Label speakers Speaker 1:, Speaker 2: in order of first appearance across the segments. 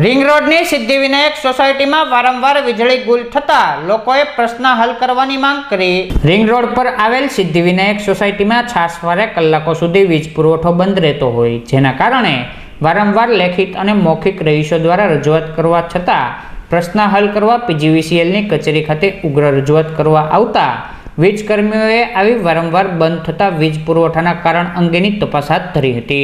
Speaker 1: Ring रोडनी Siddhivinayak सोसायटीमां वारंवार वीजળી ગુલ થતા લોકોએ પ્રશ્ન હલ કરવાની માંગ કરી। रिंग रोड पर आवेल सिद्धिविनायक सोसायटीमां છાસવારે કલાકો સુધી વીજ પુરવઠો બંધ રહેતો હોય, જેના કારણે વારંવાર લેખિત અને મૌખિક રહીશો દ્વારા રજૂઆત કરવા છતાં પ્રશ્ન હલ કરવા પીજીવીસીએલની કચેરી ખાતે ઉગ્ર રજૂઆત કરવા આવતા વીજ કર્મીઓએ આવી વારંવાર બંધ થતા વીજ પુરવઠાના કારણ અંગેની તપાસ હાથ ધરી હતી।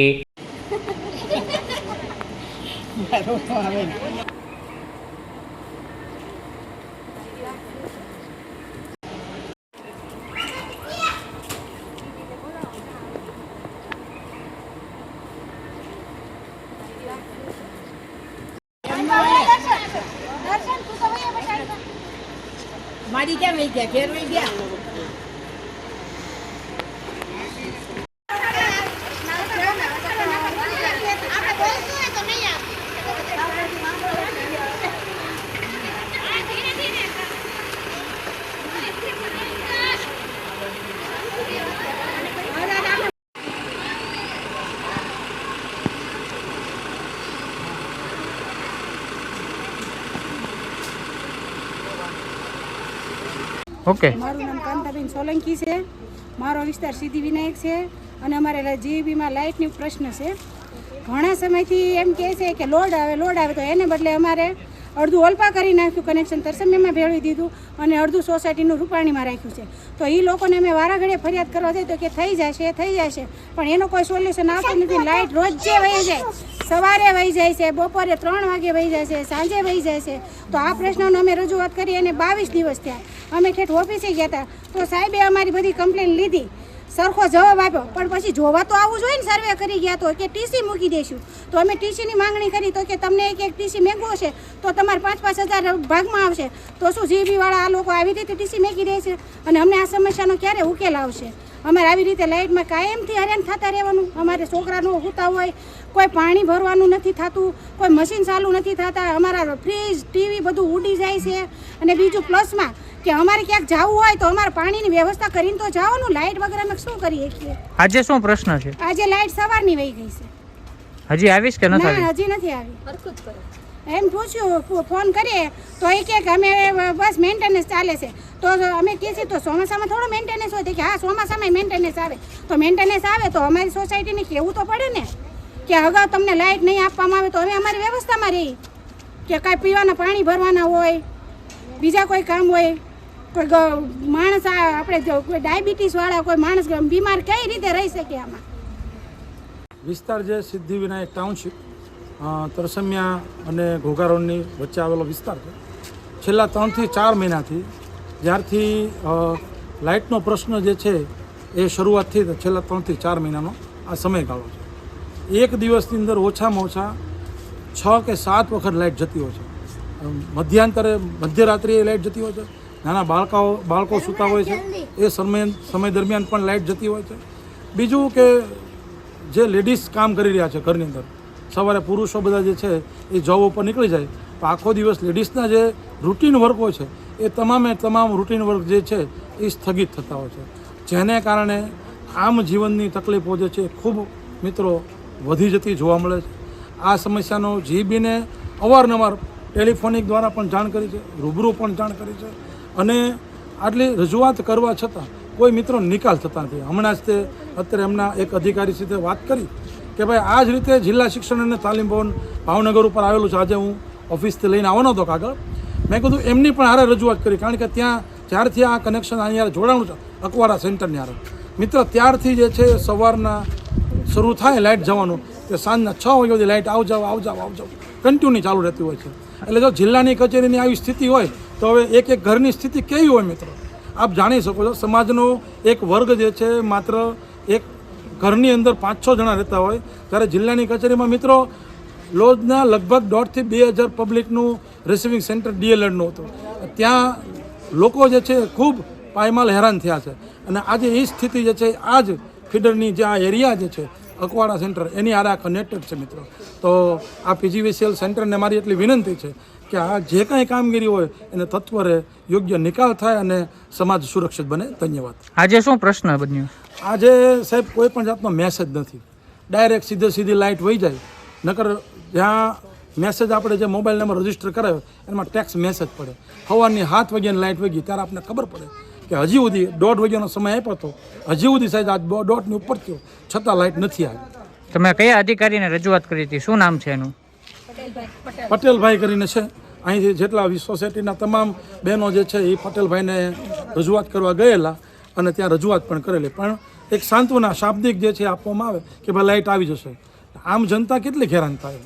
Speaker 2: मारी क्या वही क्या घेर वही क्या
Speaker 1: ओके
Speaker 3: मारू नाम कांताबेन सोलंकी है। मारो विस्तार सिद्धिविनायक है और अमारे जीबी में लाइट नी प्रश्न से घणा समय थी एम कहे छे कि लोड आवे तो एने बदले अमारे अर्धु ओलपा करी नाख्युं, कनेक्शन तरसम्या में भेळवी दीधुं अने अर्धु सोसायटीनुं रूपाणी में राख्युं छे। तो ई लोकोने अमे वाराघड़े फरियाद करवा जाए तो कि थई जशे पण एनो कोई सोल्यूशन आवतुं नथी। लाइट रोजे वही जाए, सवारे वही जाए छे, बपोरे 3 वागे वही जाए छे, सांजे वही जाए छे। तो आ प्रश्नों अमे रजूआत करी अने 22 दिवस थया। अमे ठेठ ऑफिसे गया था तो साहेबे अमारी बधी कम्प्लेन लीधी, सरखो जवाब आप्यो, पण पछी जोवा तो आववुं जोईए ने। सर्वे करी गया तो कि टीसी मूकी देशुं। तो अमे टीसीनी मांगणी करी तो कि तमने एक टीसी मेंगो हशे तो तमारे 5-5 हज़ार भागमां आवशे। तो शुं जीबी वाळा आ लोको आवी रीते टीसी मेकी दे छे अने अमने आ समस्यानो क्यारे उकेल आवशे? अमारे आवी रीते लाइटमां कायमथी हैरान थता रहेवानुं। अमारे छोकरानो हुता होय, कोई पाणी भरवानुं नथी थતું, कोई मशीन चालू नथी थता, अमारा फ्रीज टीवी बधुं उडी जाय छे। अने बीजुं प्लसमां कि अमारे क्यांक जावुं होय तो अमारे पाणीनी व्यवस्था करीने तो जावानुं। लाइट वगैरह अमे शुं करीए छीए?
Speaker 1: આજે શું પ્રશ્ન છે?
Speaker 3: આજે લાइट સવારની વહી ગઈ છે।
Speaker 1: હજી આવીશ કે નથી આવી?
Speaker 3: ના, હજી નથી આવી। હરકત કરે એમ પૂછ્યું, ફોન કરીએ તો એ કે અમે બસ મેન્ટેનન્સ ચાલે છે। તો અમે કહીએ તો ચોમાસામાં થોડો મેન્ટેનન્સ હોય? કે હા, ચોમાસામાં મેન્ટેનન્સ આવે। તો મેન્ટેનન્સ આવે તો અમારી સોસાયટીને કહેવું તો પડે ને કે અગાઉ તમને લાઇટ નહીં આપવામાં આવે તો અમે અમારી વ્યવસ્થામાં રહી કે કાંઈ પીવાના પાણી ભરવાના હોય, બીજા કોઈ કામ હોય, કોઈ માણસ આપણે કોઈ ડાયાબિટીસવાળા કોઈ માણસ બીમાર કઈ રીતે રહી શકે? આમાં
Speaker 4: વિસ્તાર જે સિદ્ધિવિનાયક ટાઉનશીપ તરસમિયા અને ઘોઘા રોડની વચ્ચે આવેલો વિસ્તાર છે। છેલ્લા 3 થી 4 મહિનાથી જ્યારથી લાઇટનો પ્રશ્ન જે છે એ શરૂઆતથી છેલ્લા 3 થી 4 મહિનાનો આ સમયગાળો છે। એક દિવસની અંદર ઓછામાં ઓછા 6 કે 7 વખત લાઇટ જતી હોય છે। મધ્યાંતરે મધ્યરાત્રિએ લાઇટ જતી હોય છે, નાના બાળકો સૂતા હોય છે એ સમય દરમિયાન પણ લાઇટ જતી હોય છે। બીજું કે જે લેડીઝ કામ કરી રહ્યા છે ઘરની અંદર, સવારે પુરુષો બધા જે છે એ જોબ ઉપર નીકળી જાય તો આખો દિવસ લેડીઝના જે રૂટીન વર્ક હોય છે એ તમામ રૂટીન વર્ક જે છે એ સ્થગિત થતા હોય છે, જેને કારણે આમ જીવનની તકલીફો જે છે ખૂબ મિત્રો વધી જતી જોવા મળે છે। આ સમસ્યાનો જીબીને અવારનવાર ટેલિફોનિક દ્વારા પણ જાણ કરી છે, રૂબરૂ પણ જાણ કરી છે અને આટલી રજૂઆત કરવા છતાં કોઈ મિત્રો નિકાલ થતા નથી। હમણાં જ તે અત્યારે એમના એક અધિકારી સાથે વાત કરી કે ભાઈ આ જ રીતે જિલ્લા શિક્ષણ અને તાલીમ ભવન ભાવનગર ઉપર આવેલું છે। આજે હું ઓફિસથી લઈને આવવાનો હતો કાગળ, મેં કીધું એમની પણ હારે રજૂઆત કરી, કારણ કે ત્યાં જ્યારથી આ કનેક્શન અહીંયા જોડાણું છે અકવાડા સેન્ટરની હારે મિત્ર, ત્યારથી જે છે સવારના શરૂ થાય લાઇટ જવાનું તે સાંજના 6 વાગ્યા સુધી લાઇટ આવજાવ કન્ટિન્યુ ચાલુ રહેતી હોય છે। એટલે જો જિલ્લાની કચેરીની આવી સ્થિતિ હોય તો હવે એક ઘરની સ્થિતિ કેવી હોય મિત્રો આપ જાણી શકો છો। સમાજનો એક વર્ગ જે છે માત્ર એક ઘરની અંદર 5-6 જણા રહેતા હોય, ત્યારે જિલ્લાની કચેરીમાં મિત્રો રોજના લગભગ 1.5 થી 2,000 પબ્લિકનું રિસીવિંગ સેન્ટર ડીએલએડનું હતું। ત્યાં લોકો જે છે ખૂબ પાયમાલ હેરાન થયા છે અને આજે એ સ્થિતિ જે છે આ જ ફીડરની જે આ એરિયા જે છે અકવાડા સેન્ટર એની હારે આ કનેક્ટેડ છે મિત્રો। તો આ પીજીવીસીએલ સેન્ટરને મારી એટલી વિનંતી છે કે આ જે કાંઈ કામગીરી હોય એને તત્વરે યોગ્ય નિકાલ થાય અને સમાજ સુરક્ષિત બને। ધન્યવાદ।
Speaker 1: આજે શું પ્રશ્ન બન્યો?
Speaker 4: આજે સાહેબ કોઈ પણ જાતનો મેસેજ નથી, ડાયરેક્ટ સીધી લાઇટ વહી જાય, નકર જ્યાં મેસેજ આપણે જે મોબાઈલ નંબર રજીસ્ટર કરાવ્યો એમાં ટેક્સ મેસેજ પડે. સવારની 7 વાગ્યાની લાઇટ વગી ત્યારે આપણને ખબર પડે કે હજી સુધી 1:30 વાગ્યાનો સમય આપ્યો હતો, હજી સુધી સાહેબ આજ 1:30ની ઉપર થયો છતાં લાઇટ નથી આવી.
Speaker 1: તમે કયા અધિકારીને રજૂઆત કરી હતી? શું નામ છે એનું?
Speaker 4: પટેલભાઈ કરીને છે. અહીંથી જેટલા સોસાયટીના તમામ બહેનો જે છે એ પટેલભાઈને રજૂઆત કરવા ગયેલા અને ત્યાં રજૂઆત પણ કરેલી, પણ એક સાંત્વના શાબ્દિક જે છે આપવામાં આવે કે ભાઈ લાઇટ આવી જશે. આમ જનતા કેટલી હેરાન થાય.